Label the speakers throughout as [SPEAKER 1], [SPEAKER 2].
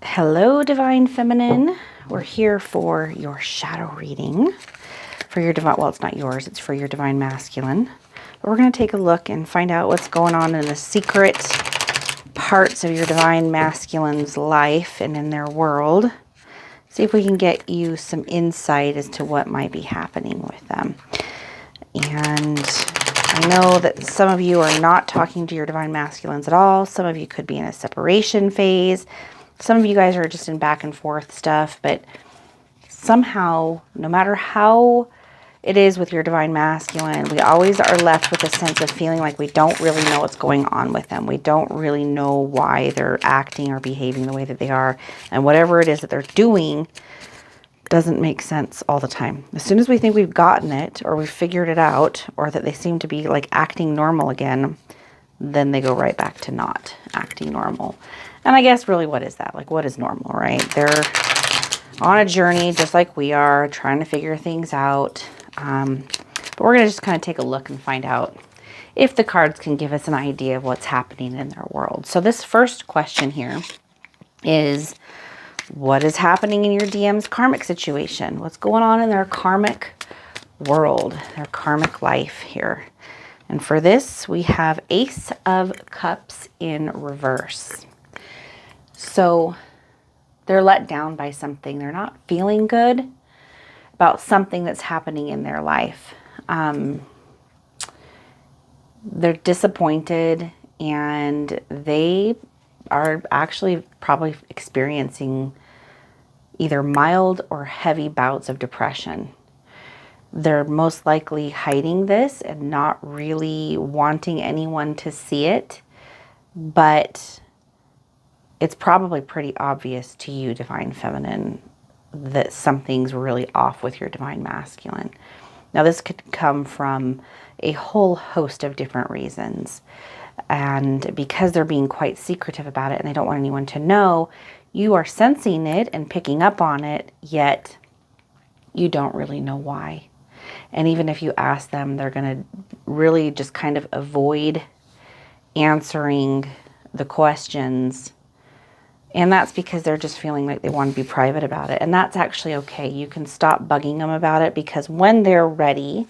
[SPEAKER 1] Hello, Divine Feminine. We're here for your shadow reading for your divine, well, it's not yours, it's for your Divine Masculine. But we're going to take a look and find out what's going on in the secret parts of your Divine Masculine's life and in their world. See if we can get you some insight as to what might be happening with them. And I know that some of you are not talking to your Divine Masculines at all. Some of you could be in a separation phase. Some of you guys are just in back and forth stuff, but somehow, no matter how it is with your Divine Masculine, we always are left with a sense of feeling like we don't really know what's going on with them. We don't really know why they're acting or behaving the way that they are. And whatever it is that they're doing doesn't make sense all the time. As soon as we think we've gotten it or we've figured it out or that they seem to be like acting normal again, then they go right back to not acting normal. And I guess really what is that? Like what is normal, right? They're on a journey just like we are, trying to figure things out. But we're going to just kind of take a look and find out if the cards can give us an idea of what's happening in their world. So this first question here is, what is happening in your DM's karmic situation? What's going on in their karmic world, their karmic life here? And for this, we have Ace of Cups in reverse. So they're let down by something. They're not feeling good about something that's happening in their life. They're disappointed and they are actually probably experiencing either mild or heavy bouts of depression. They're most likely hiding this and not really wanting anyone to see it, but it's probably pretty obvious to you, Divine Feminine, that something's really off with your Divine Masculine. Now, this could come from a whole host of different reasons. And because they're being quite secretive about it and they don't want anyone to know, you are sensing it and picking up on it, yet you don't really know why. And even if you ask them, they're going to really just kind of avoid answering the questions. And that's because they're just feeling like they want to be private about it. And that's actually okay. You can stop bugging them about it because when they're ready,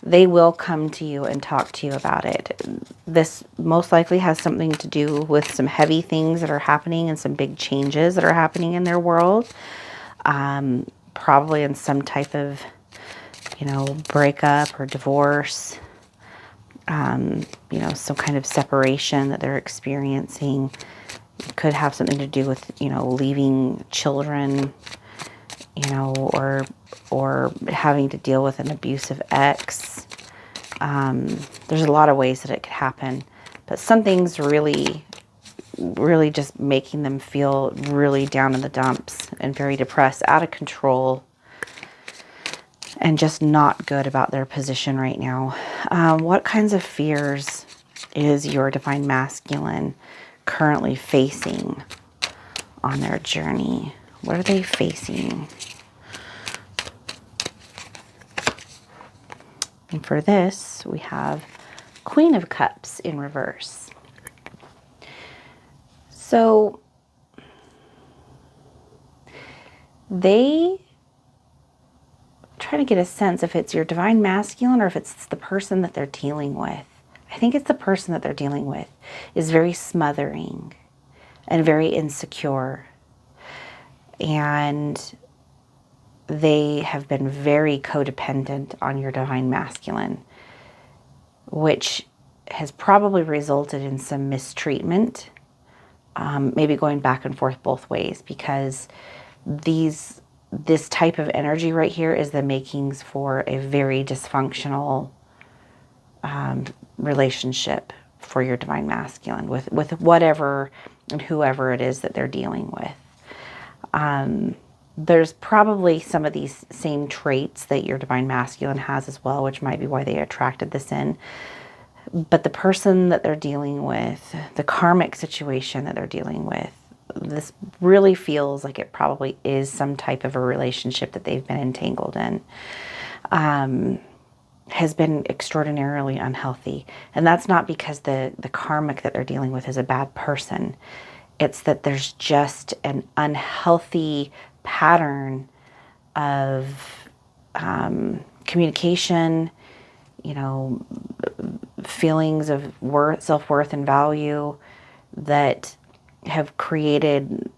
[SPEAKER 1] they will come to you and talk to you about it. This most likely has something to do with some heavy things that are happening and some big changes that are happening in their world. Probably in some type of, breakup or divorce. Some kind of separation that they're experiencing. It could have something to do with, leaving children, or having to deal with an abusive ex. There's a lot of ways that it could happen, but something's really, really just making them feel really down in the dumps and very depressed, out of control, and just not good about their position right now. What kinds of fears is your Divine Masculine currently facing on their journey? What are they facing? And for this, we have Queen of Cups in reverse. So they try to get a sense if it's your Divine Masculine or if it's the person that they're dealing with. I think it's the person that they're dealing with is very smothering and very insecure. And they have been very codependent on your Divine Masculine, which has probably resulted in some mistreatment, maybe going back and forth both ways, because this type of energy right here is the makings for a very dysfunctional relationship for your Divine Masculine with whatever and whoever it is that they're dealing with. There's probably some of these same traits that your Divine Masculine has as well, which might be why they attracted this in. But the person that they're dealing with, the karmic situation that they're dealing with, this really feels like it probably is some type of a relationship that they've been entangled in. Has been extraordinarily unhealthy. And that's not because the karmic that they're dealing with is a bad person. It's that there's just an unhealthy pattern of communication, you know, feelings of worth, self-worth and value that have created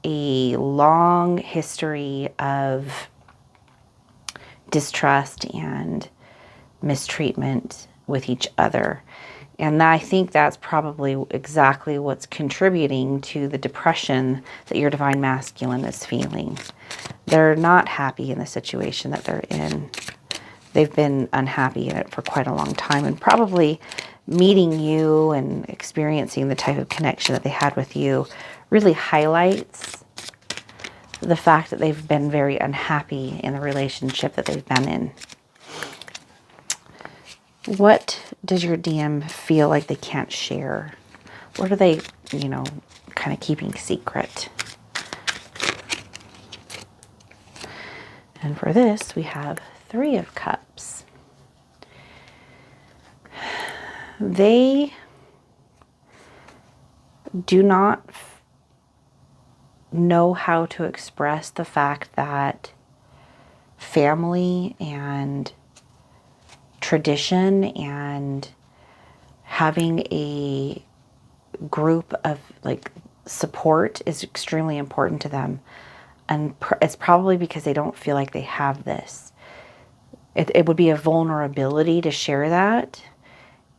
[SPEAKER 1] a long history of distrust and mistreatment with each other. And I think that's probably exactly what's contributing to the depression that your divine masculine is feeling. They're not happy in the situation that they're in. They've been unhappy in it for quite a long time, and probably meeting you and experiencing the type of connection that they had with you really highlights the fact that they've been very unhappy in the relationship that they've been in. What does your DM feel like they can't share? What are they, you know, kind of keeping secret? And for this, we have 3 of Cups. They do not know how to express the fact that family and tradition and having a group of like support is extremely important to them. And it's probably because they don't feel like they have this. It would be a vulnerability to share that.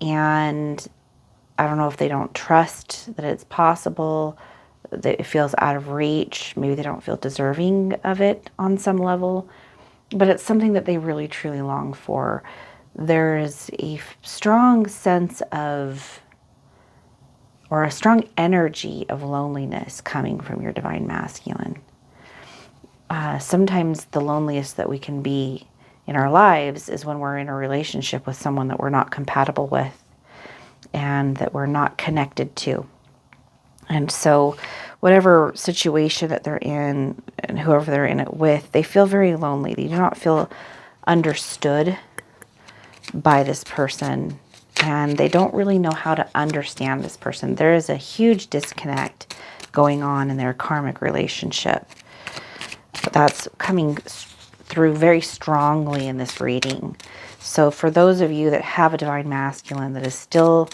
[SPEAKER 1] And I don't know if they don't trust that it's possible, that it feels out of reach. Maybe they don't feel deserving of it on some level. But it's something that they really, truly long for. There is a strong sense of, or a strong energy of loneliness coming from your divine masculine. Sometimes the loneliest that we can be in our lives is when we're in a relationship with someone that we're not compatible with and that we're not connected to. And so whatever situation that they're in and whoever they're in it with, they feel very lonely. They do not feel understood by this person, and they don't really know how to understand this person. There is a huge disconnect going on in their karmic relationship. That's coming through very strongly in this reading. So for those of you that have a divine masculine that is still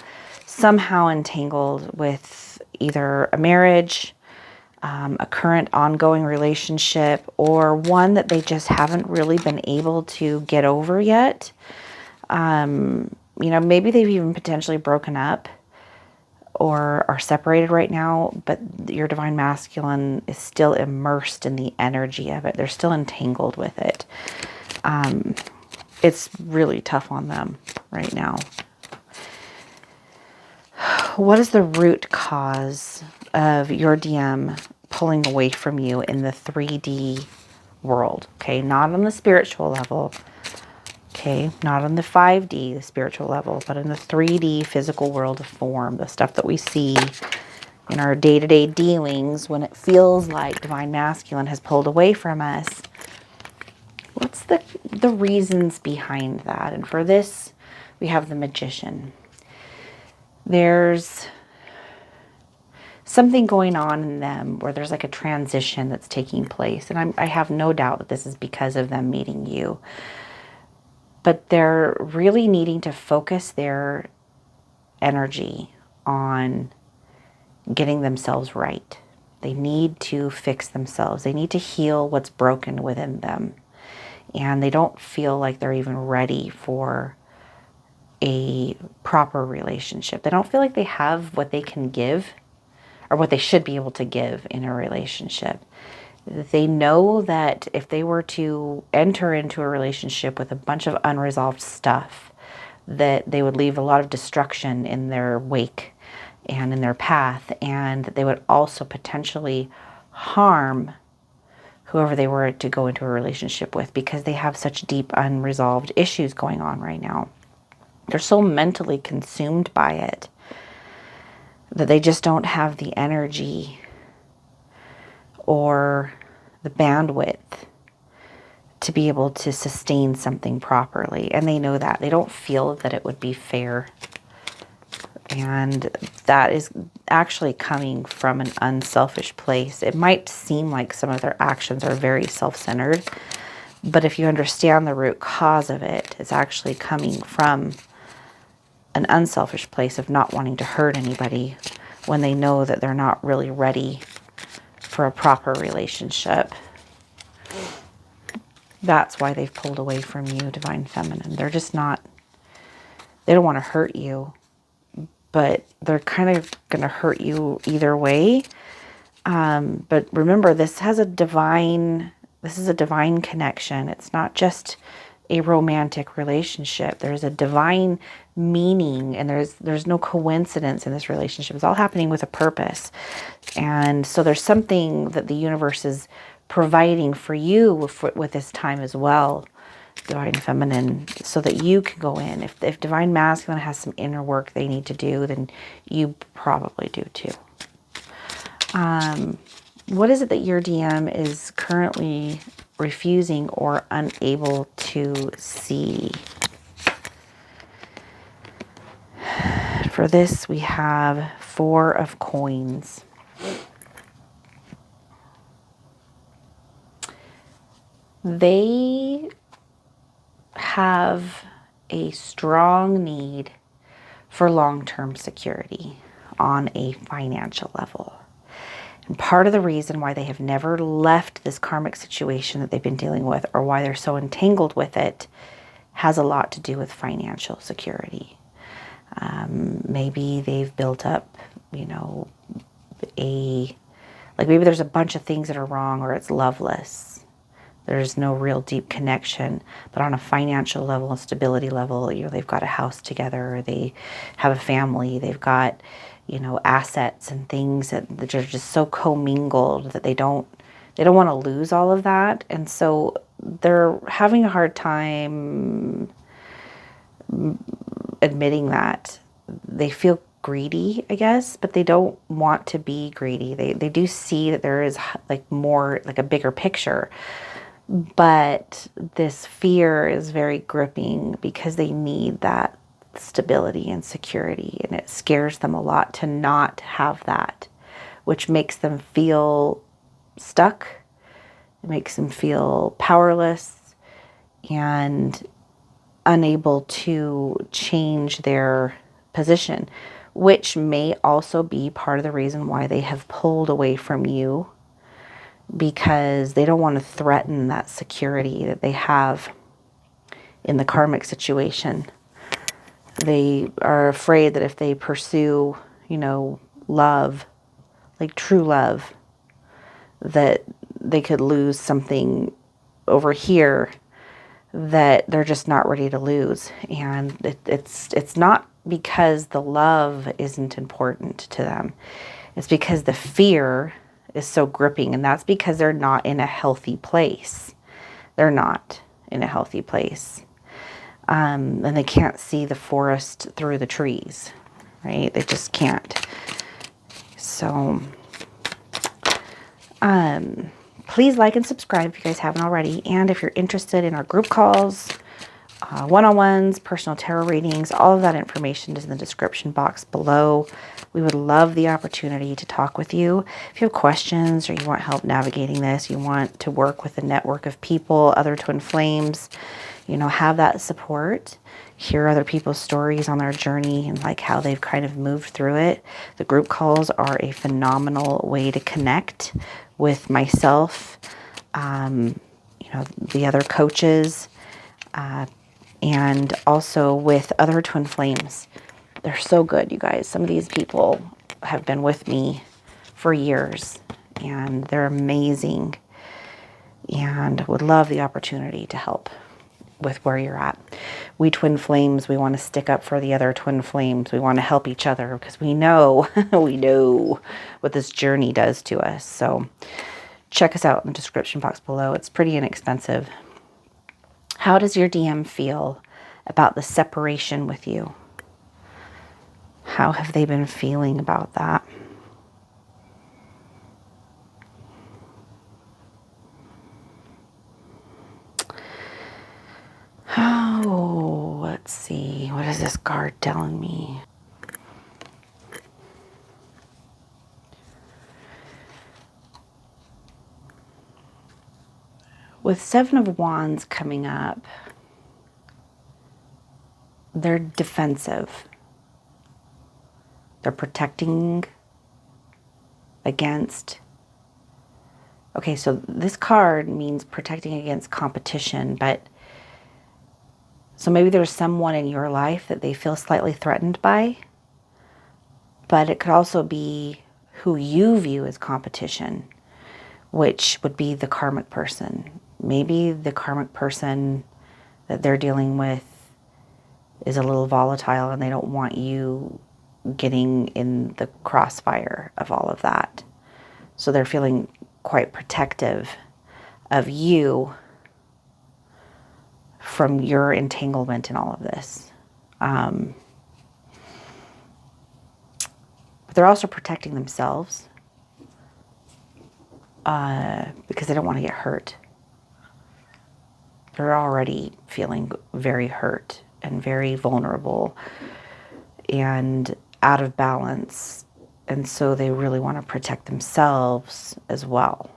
[SPEAKER 1] somehow entangled with either a marriage, a current ongoing relationship, or one that they just haven't really been able to get over yet, you know, maybe they've even potentially broken up or are separated right now, but your divine masculine is still immersed in the energy of it. They're still entangled with it. It's really tough on them right now. What is the root cause of your DM pulling away from you in the 3D world? Okay, not on the spiritual level. Okay, not on the 5D, the spiritual level, but in the 3D physical world of form, the stuff that we see in our day-to-day dealings when it feels like divine masculine has pulled away from us. What's the reasons behind that? And for this, we have the Magician. There's something going on in them where there's like a transition that's taking place. And I have no doubt that this is because of them meeting you. But they're really needing to focus their energy on getting themselves right. They need to fix themselves. They need to heal what's broken within them. And they don't feel like they're even ready for a proper relationship. They don't feel like they have what they can give or what they should be able to give in a relationship. They know that if they were to enter into a relationship with a bunch of unresolved stuff, that they would leave a lot of destruction in their wake and in their path, and that they would also potentially harm whoever they were to go into a relationship with, because they have such deep unresolved issues going on right now. They're so mentally consumed by it that they just don't have the energy or the bandwidth to be able to sustain something properly. And they know that. They don't feel that it would be fair And that is actually coming from an unselfish place. It might seem like some of their actions are very self-centered, but if you understand the root cause of it, it's actually coming from an unselfish place of not wanting to hurt anybody when they know that they're not really ready for a proper relationship. That's why they've pulled away from you, Divine Feminine. They're just not, they don't want to hurt you, but they're kind of going to hurt you either way. But remember, this is a divine connection. It's not just a romantic relationship. There's a divine meaning, and there's no coincidence in this relationship. It's all happening with a purpose. And so there's something that the universe is providing for you with this time as well, Divine Feminine, so that you can go in. If Divine Masculine has some inner work they need to do, then you probably do too. What is it that your DM is currently refusing or unable to see? For this, we have 4 of Coins. They have a strong need for long-term security on a financial level. And part of the reason why they have never left this karmic situation that they've been dealing with, or why they're so entangled with it, has a lot to do with financial security. Maybe they've built up, maybe there's a bunch of things that are wrong, or it's loveless. There's no real deep connection, but on a financial level and stability level, they've got a house together, or they have a family, they've got, assets and things that are just so commingled that they don't want to lose all of that. And so they're having a hard time admitting that. They feel greedy, I guess, but they don't want to be greedy. They do see that there is more, a bigger picture. But this fear is very gripping because they need that stability and security, and it scares them a lot to not have that, which makes them feel stuck. It makes them feel powerless and unable to change their position, which may also be part of the reason why they have pulled away from you, because they don't want to threaten that security that they have in the karmic situation. They are afraid that if they pursue, love, true love, that they could lose something over here that they're just not ready to lose. And it's not because the love isn't important to them. It's because the fear is so gripping, and that's because they're not in a healthy place. They're not in a healthy place. And they can't see the forest through the trees, right? They just can't. So, please like and subscribe if you guys haven't already. And if you're interested in our group calls, one-on-ones, personal tarot readings, all of that information is in the description box below. We would love the opportunity to talk with you. If you have questions or you want help navigating this, you want to work with a network of people, other twin flames, have that support, hear other people's stories on their journey and how they've kind of moved through it. The group calls are a phenomenal way to connect with myself, the other coaches, and also with other twin flames. They're so good, you guys. Some of these people have been with me for years, and they're amazing, and would love the opportunity to help with where you're at. We twin flames, we want to stick up for the other twin flames. We want to help each other because we know, we know what this journey does to us. So check us out in the description box below. It's pretty inexpensive. How does your DM feel about the separation with you? How have they been feeling about that? Oh, let's see. What is this card telling me? With Seven of Wands coming up, they're defensive. They're protecting against. Okay, so this card means protecting against competition, but so maybe there's someone in your life that they feel slightly threatened by, but it could also be who you view as competition, which would be the karmic person. Maybe the karmic person that they're dealing with is a little volatile and they don't want you getting in the crossfire of all of that. So they're feeling quite protective of you from your entanglement in all of this. But they're also protecting themselves because they don't want to get hurt. They're already feeling very hurt and very vulnerable and out of balance. And so they really want to protect themselves as well.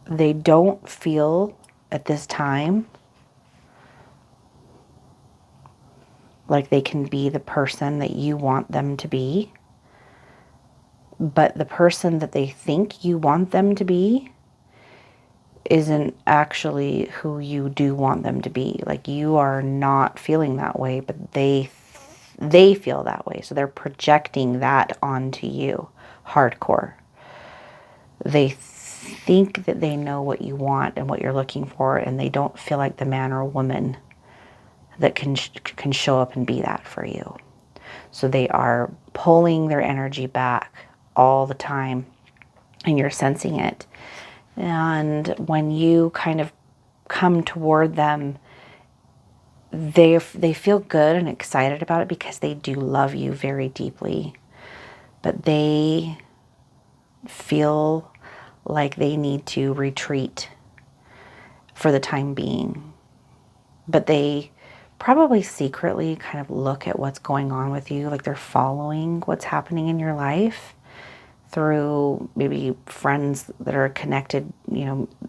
[SPEAKER 1] They don't feel at this time like they can be the person that you want them to be. But the person that they think you want them to be isn't actually who you do want them to be. Like, you are not feeling that way, but they feel that way. So they're projecting that onto you hardcore. They think that they know what you want and what you're looking for, and they don't feel like the man or woman that can show up and be that for you. So they are pulling their energy back all the time, and you're sensing it. And when you kind of come toward them, they feel good and excited about it because they do love you very deeply. But they feel like they need to retreat for the time being. But they probably secretly kind of look at what's going on with you, like they're following what's happening in your life through maybe friends that are connected,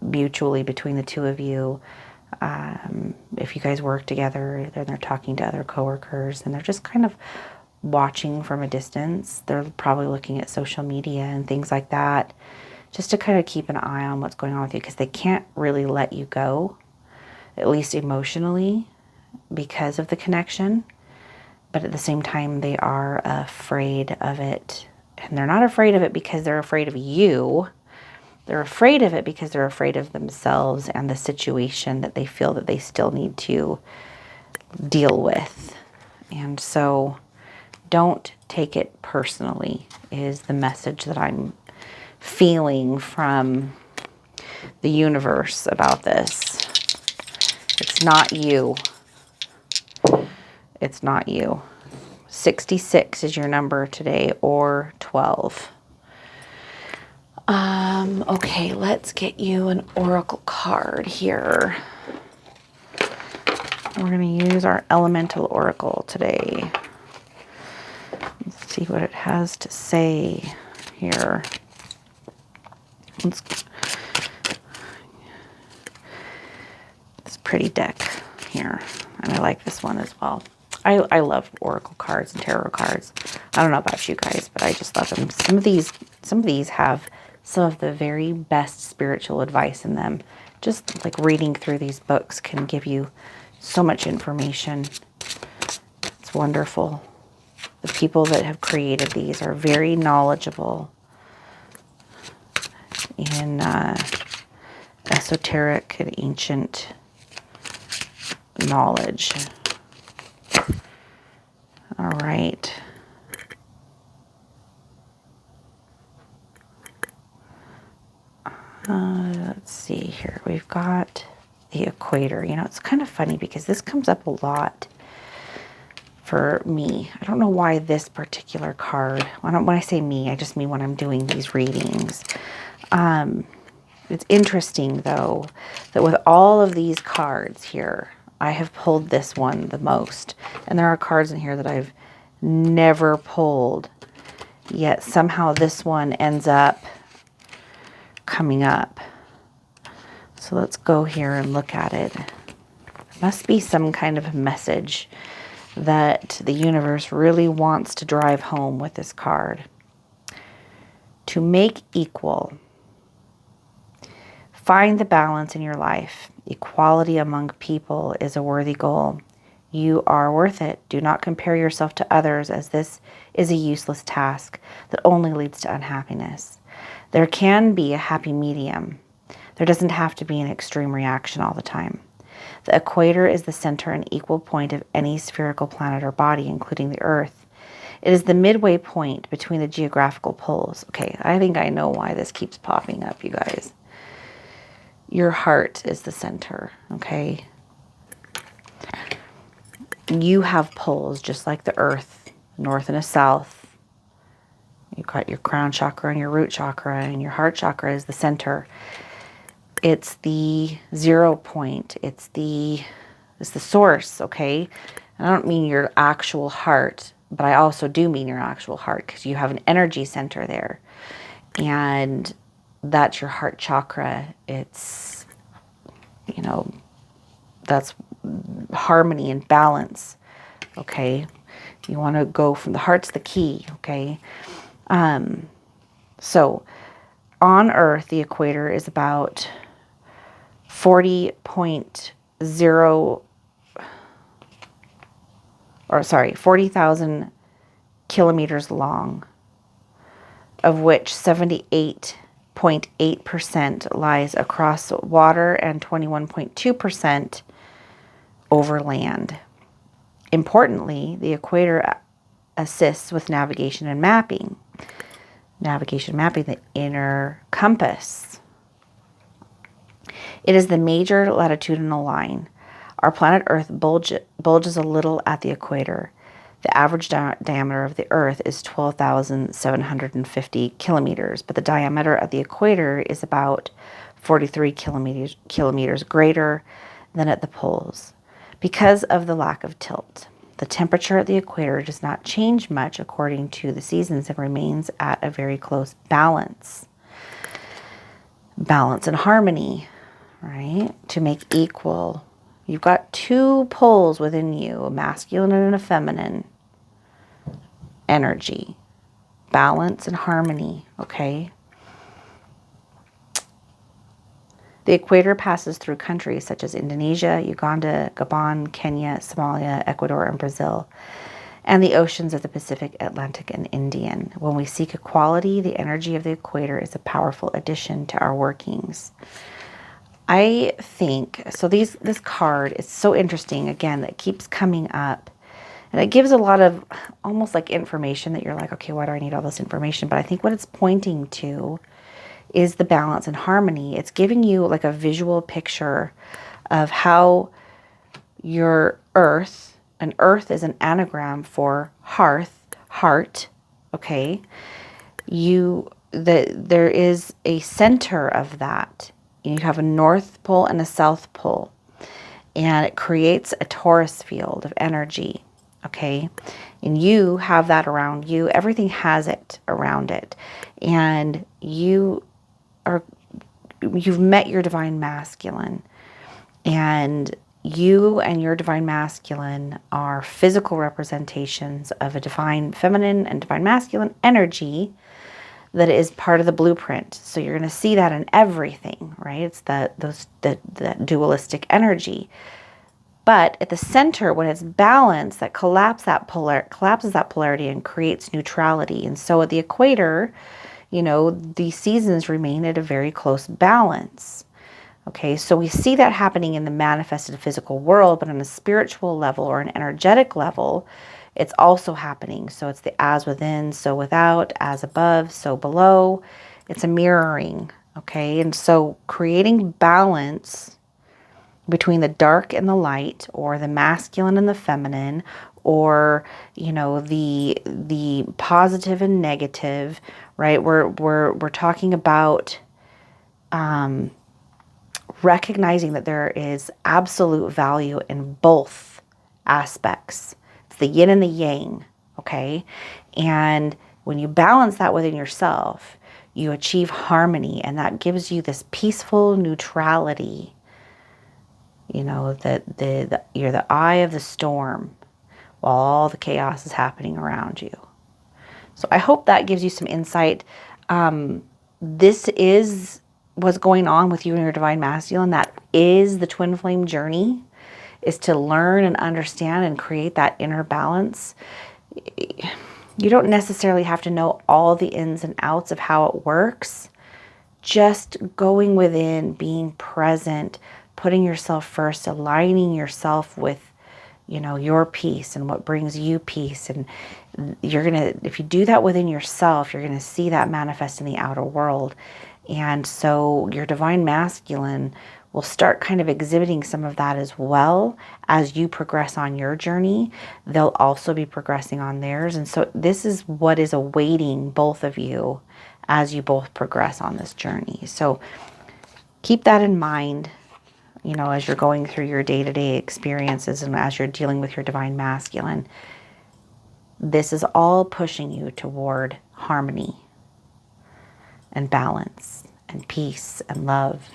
[SPEAKER 1] mutually between the two of you. If you guys work together, then they're talking to other coworkers, and they're just kind of watching from a distance. They're probably looking at social media and things like that, just to kind of keep an eye on what's going on with you, because they can't really let you go, at least emotionally, because of the connection. But at the same time, they are afraid of it. And they're not afraid of it because they're afraid of you. They're afraid of it because they're afraid of themselves and the situation that they feel that they still need to deal with. And so don't take it personally is the message that I'm feeling from the universe about this. It's not you. It's not you. 66 is your number today, or 12. Okay, let's get you an oracle card here. We're going to use our elemental oracle today. Let's see what it has to say here. It's a pretty deck here, and I like this one as well. I love oracle cards and tarot cards. I don't know about you guys, but I just love them. Some of these have some of the very best spiritual advice in them. Just like reading through these books can give you so much information. It's wonderful. The people that have created these are very knowledgeable in esoteric and ancient knowledge. All right. Let's see here. We've got the equator. It's kind of funny because this comes up a lot for me. I don't know why this particular card. When I say me, I just mean when I'm doing these readings. It's interesting, though, that with all of these cards here, I have pulled this one the most. And there are cards in here that I've never pulled. Yet somehow this one ends up coming up. So let's go here and look at it. Must be some kind of message that the universe really wants to drive home with this card. To make equal. Find the balance in your life. Equality among people is a worthy goal. You are worth it. Do not compare yourself to others, as this is a useless task that only leads to unhappiness. There can be a happy medium. There doesn't have to be an extreme reaction all the time. The equator is the center and equal point of any spherical planet or body, including the Earth. It is the midway point between the geographical poles. Okay, I think I know why this keeps popping up, you guys. Your heart is the center, okay? You have poles just like the Earth, north and a south. You've got your crown chakra and your root chakra, and your heart chakra is the center. It's the 0 point. It's the source, okay? And I don't mean your actual heart, but I also do mean your actual heart, because you have an energy center there. And that's your heart chakra. It's, you know, that's harmony and balance, okay? You want to go from the heart's the key, okay? So on Earth, the equator is about 40,000 kilometers long, of which 78.8% lies across water and 21.2% over land. Importantly, the equator assists with navigation and mapping. Navigation, mapping, the inner compass. It is the major latitudinal line. Our planet Earth bulges a little at the equator. The average diameter of the Earth is 12,750 kilometers, but the diameter of the equator is about 43 kilometers greater than at the poles. Because of the lack of tilt, the temperature at the equator does not change much according to the seasons and remains at a very close balance. Balance and harmony, right? To make equal. You've got two poles within you, a masculine and a feminine energy. Balance and harmony, okay? The equator passes through countries such as Indonesia, Uganda, Gabon, Kenya, Somalia, Ecuador, and Brazil, and the oceans of the Pacific, Atlantic, and Indian. When we seek equality, the energy of the equator is a powerful addition to our workings. I think, so this card is so interesting, again, that keeps coming up. And it gives a lot of almost like information that you're like, okay, why do I need all this information? But I think what it's pointing to is the balance and harmony. It's giving you like a visual picture of how your earth, and earth is an anagram for heart, okay? There is a center of that. You have a north pole and a south pole, and it creates a torus field of energy, okay? And you have that around you. Everything has it around it. And you've met your divine masculine, and you and your divine masculine are physical representations of a divine feminine and divine masculine energy that is part of the blueprint. So you're going to see that in everything, right? It's that dualistic energy. But at the center, when it's balanced, that collapses that polarity and creates neutrality. And so at the equator, you know, the seasons remain at a very close balance. Okay, so we see that happening in the manifested physical world, but on a spiritual level or an energetic level, it's also happening. So it's the as within, so without, as above, so below. It's a mirroring, okay? And so creating balance between the dark and the light, or the masculine and the feminine, or, you know, the positive and negative, right? We're talking about recognizing that there is absolute value in both aspects. It's the yin and the yang, okay? And when you balance that within yourself, you achieve harmony, and that gives you this peaceful neutrality. You know, that you're the eye of the storm while all the chaos is happening around you. So I hope that gives you some insight. This is what's going on with you and your divine masculine. That is the twin flame journey, is to learn and understand and create that inner balance. You don't necessarily have to know all the ins and outs of how it works. Just going within, being present, putting yourself first, aligning yourself with, you know, your peace and what brings you peace. And you're going to, if you do that within yourself, you're going to see that manifest in the outer world. And so your divine masculine will start kind of exhibiting some of that as well as you progress on your journey. They'll also be progressing on theirs. And so this is what is awaiting both of you as you both progress on this journey. So keep that in mind, you know, as you're going through your day-to-day experiences and as you're dealing with your divine masculine. This is all pushing you toward harmony and balance and peace and love,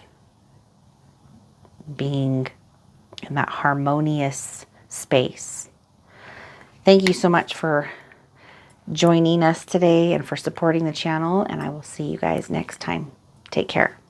[SPEAKER 1] being in that harmonious space. Thank you so much for joining us today and for supporting the channel, and I will see you guys next time. Take care.